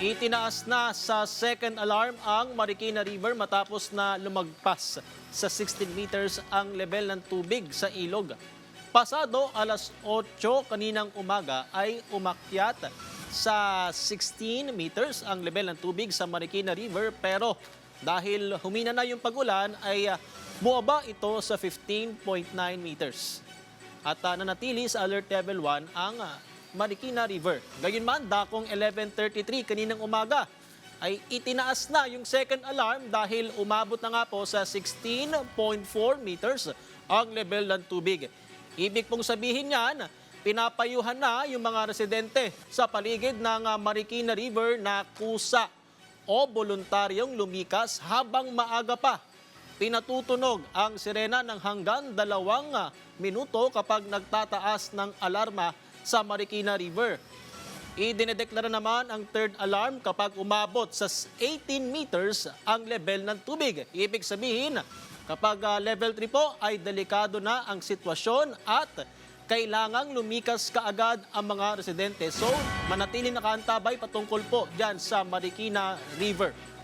Itinaas na sa second alarm ang Marikina River matapos na lumagpas sa 16 meters ang level ng tubig sa ilog. Pasado alas 8 kaninang umaga ay umakyat sa 16 meters ang level ng tubig sa Marikina River, pero dahil humina na yung pag-ulan ay bumaba ito sa 15.9 meters. At nanatili sa alert level 1 ang Marikina River. Gayunman, dakong 11:33 kaninang umaga ay itinaas na yung second alarm dahil umabot na nga po sa 16.4 meters ang level ng tubig. Ibig pong sabihin niyan, pinapayuhan na yung mga residente sa paligid ng Marikina River na kusa o voluntaryong lumikas habang maaga pa. Pinatutunog ang sirena ng hanggang 2 minuto kapag nagtataas ng alarma sa Marikina River. Idinedeklara naman ang third alarm kapag umabot sa 18 meters ang level ng tubig. Ibig sabihin, kapag level 3 po ay delikado na ang sitwasyon at kailangang lumikas kaagad ang mga residente. So, manatiling nakaantabay patungkol po dyan sa Marikina River.